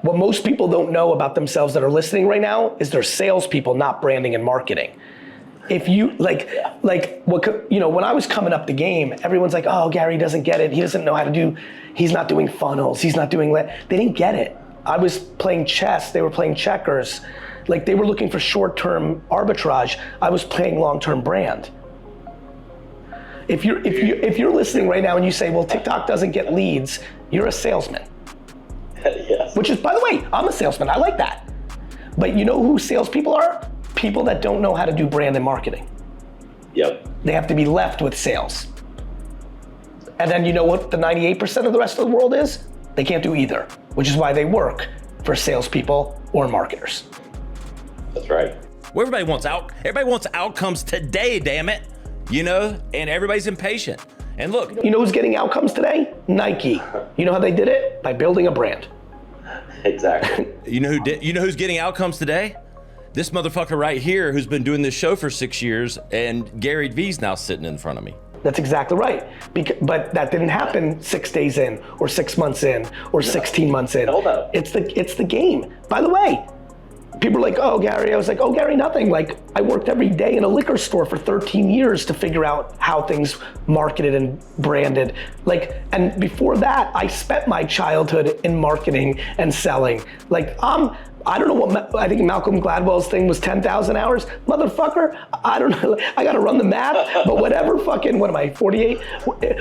What most people don't know about themselves that are listening right now is they're salespeople, not branding and marketing. If you, when I was coming up the game, everyone's like, oh, Gary doesn't get it. He doesn't know how to do, he's not doing funnels. He's not doing, they didn't get it. I was playing chess, they were playing checkers. Like they were looking for short-term arbitrage. I was playing long-term brand. If you're listening right now and you say, well, TikTok doesn't get leads, you're a salesman. Yes. Which is, by the way, I'm a salesman, I like that. But you know who salespeople are? People that don't know how to do brand and marketing. Yep. They have to be left with sales. And then you know what the 98% of the rest of the world is? They can't do either, which is why they work for salespeople or marketers. That's right. Well, everybody wants outcomes today, damn it. You know, and everybody's impatient. And look. You know who's getting outcomes today? Nike. You know how they did it? By building a brand. Exactly. You know who's getting outcomes today? This motherfucker right here who's been doing this show for 6 years, and Garyvee's now sitting in front of me. That's exactly right. But that didn't happen 6 days in, or 6 months in, or 16 months in. No. It's the game. By the way, people are like, oh, Gary. I was like, oh, Gary, nothing. Like, I worked every day in a liquor store for 13 years to figure out how things marketed and branded. Like, and before that, I spent my childhood in marketing and selling. Like, I don't know what, I think Malcolm Gladwell's thing was 10,000 hours. Motherfucker, I don't know, I gotta run the math, but whatever fucking, what am I, 48?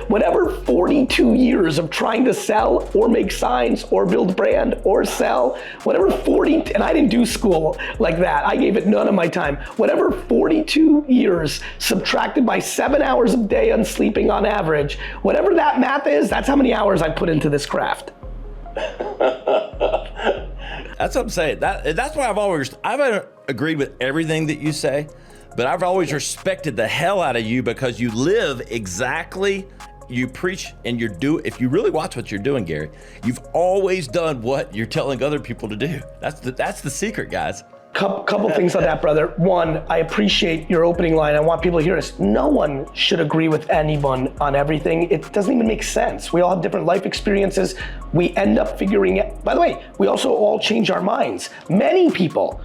Whatever 42 years of trying to sell or make signs or build brand or sell, whatever 40, and I didn't do school like that. I gave it none of my time. Whatever 42 years subtracted by 7 hours a day on sleeping on average, whatever that math is, that's how many hours I put into this craft. That's what I'm saying. That's why I've haven't agreed with everything that you say, but I've always respected the hell out of you because you live exactly, you preach and if you really watch what you're doing, Gary, you've always done what you're telling other people to do. That's the secret, guys. Couple things on that, brother. One, I appreciate your opening line. I want people to hear this. No one should agree with anyone on everything. It doesn't even make sense. We all have different life experiences. We end up figuring it. By the way, we also all change our minds. Many people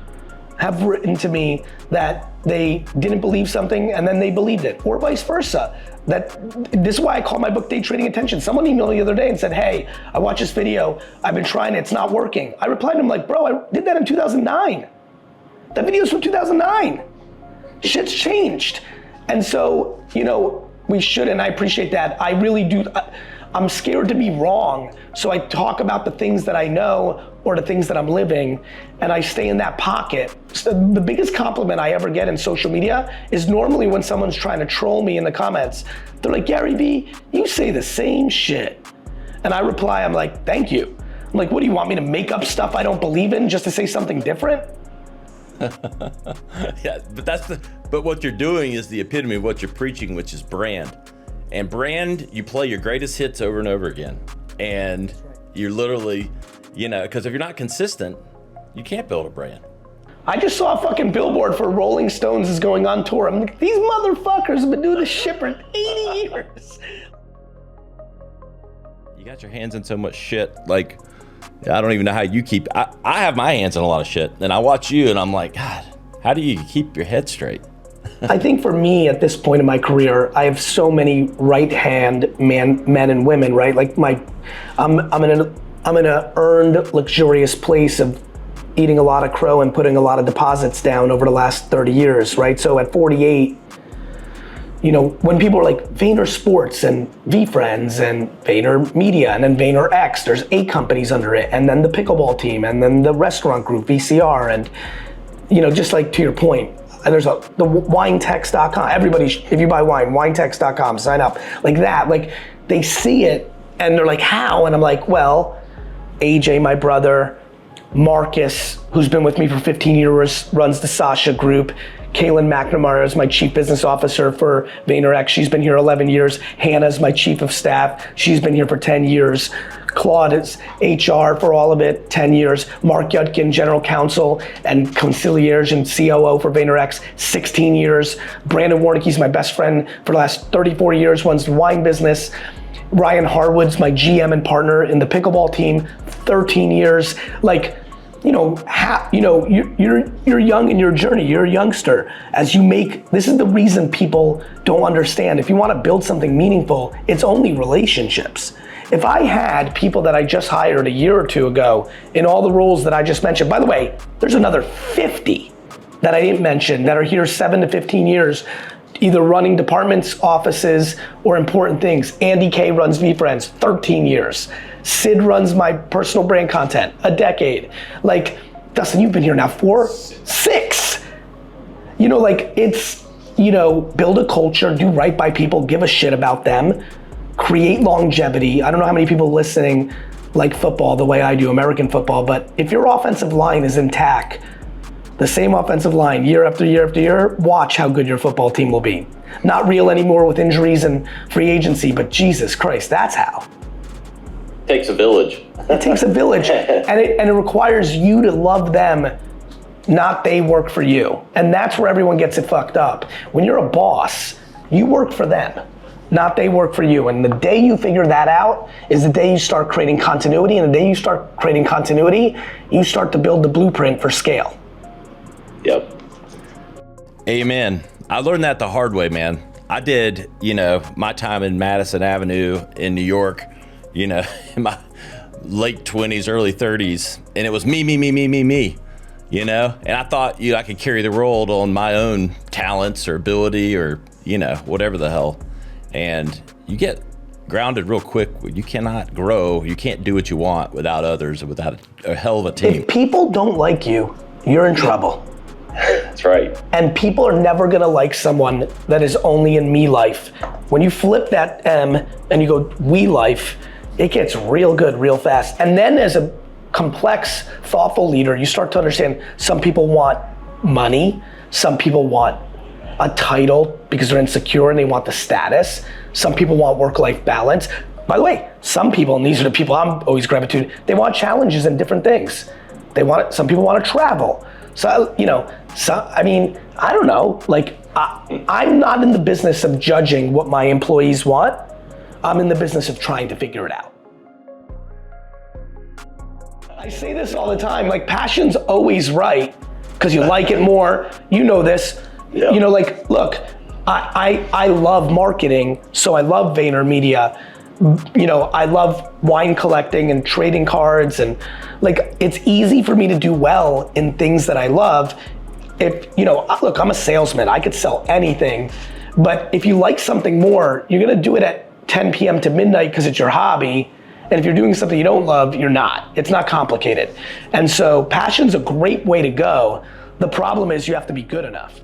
have written to me that they didn't believe something and then they believed it, or vice versa. This is why I call my book Day Trading Attention. Someone emailed me the other day and said, hey, I watched this video. I've been trying it. It's not working. I replied to him like, bro, I did that in 2009. That video's from 2009. Shit's changed. And so, we should, and I appreciate that. I really do, I'm scared to be wrong. So I talk about the things that I know or the things that I'm living, and I stay in that pocket. So the biggest compliment I ever get in social media is normally when someone's trying to troll me in the comments. They're like, Garyvee, you say the same shit. And I reply, I'm like, thank you. I'm like, what do you want me to make up stuff I don't believe in just to say something different? Yeah, but what you're doing is the epitome of what you're preaching, which is brand. And brand, you play your greatest hits over and over again. And you're literally, because if you're not consistent, you can't build a brand. I just saw a fucking billboard for Rolling Stones is going on tour. I'm like, these motherfuckers have been doing this shit for 80 years. You got your hands in so much shit, like, I don't even know how you keep, I have my hands in a lot of shit, and I watch you and I'm like, God, how do you keep your head straight? I think for me at this point in my career, I have so many right-hand men and women, right? Like I'm in an earned, luxurious place of eating a lot of crow and putting a lot of deposits down over the last 30 years, right? So at 48, when people are like Vayner Sports and VFriends and VaynerMedia and then VaynerX, there's 8 companies under it, and then the pickleball team and then the restaurant group, VCR, and just like to your point, there's the winetext.com. Everybody, if you buy wine, winetext.com, sign up. Like that, like they see it and they're like, how? And I'm like, well, AJ, my brother, Marcus, who's been with me for 15 years, runs the Sasha Group. Kaylin McNamara is my chief business officer for VaynerX. She's been here 11 years. Hannah's my chief of staff. She's been here for 10 years. Claude is HR for all of it, 10 years. Mark Yudkin, general counsel and concierge and COO for VaynerX, 16 years. Brandon Warnicki's my best friend for the last 34 years, runs the wine business. Ryan Harwood's my GM and partner in the pickleball team, 13 years. Like, you're young in your journey, you're a youngster. This is the reason people don't understand. If you want to build something meaningful, it's only relationships. If I had people that I just hired a year or two ago in all the roles that I just mentioned, by the way, there's another 50 that I didn't mention that are here 7 to 15 years, either running departments, offices, or important things. Andy K runs VFriends, 13 years. Sid runs my personal brand content, a decade. Like, Dustin, you've been here now 4, 6. Build a culture, do right by people, give a shit about them, create longevity. I don't know how many people listening like football the way I do, American football, but if your offensive line is intact, the same offensive line year after year after year, watch how good your football team will be. Not real anymore with injuries and free agency, but Jesus Christ, that's how. Takes a village. It takes a village, and it requires you to love them, not they work for you. And that's where everyone gets it fucked up. When you're a boss, you work for them, not they work for you. And the day you figure that out is the day you start creating continuity, and the day you start creating continuity, you start to build the blueprint for scale. Yep. Amen. I learned that the hard way, man. I did, my time in Madison Avenue in New York, in my late 20s, early 30s, and it was me, and I thought I could carry the world on my own talents or ability or, whatever the hell. And you get grounded real quick. You cannot grow. You can't do what you want without others or without a hell of a team. If people don't like you, you're in trouble. That's right. And people are never gonna like someone that is only in me life. When you flip that M and you go we life, it gets real good real fast. And then as a complex, thoughtful leader, you start to understand some people want money, some people want a title because they're insecure and they want the status. Some people want work-life balance. By the way, some people, and these are the people I'm always gravitating, they want challenges and different things. Some people want to travel. So, I don't know, I'm not in the business of judging what my employees want. I'm in the business of trying to figure it out. I say this all the time, passion's always right, because you like it more, this. Yeah. Look, I love marketing, so I love VaynerMedia. I love wine collecting and trading cards, and it's easy for me to do well in things that I love. Look, I'm a salesman, I could sell anything, but if you like something more, you're gonna do it at 10 p.m. to midnight because it's your hobby. And if you're doing something you don't love, you're not. It's not complicated. And so passion's a great way to go. The problem is you have to be good enough.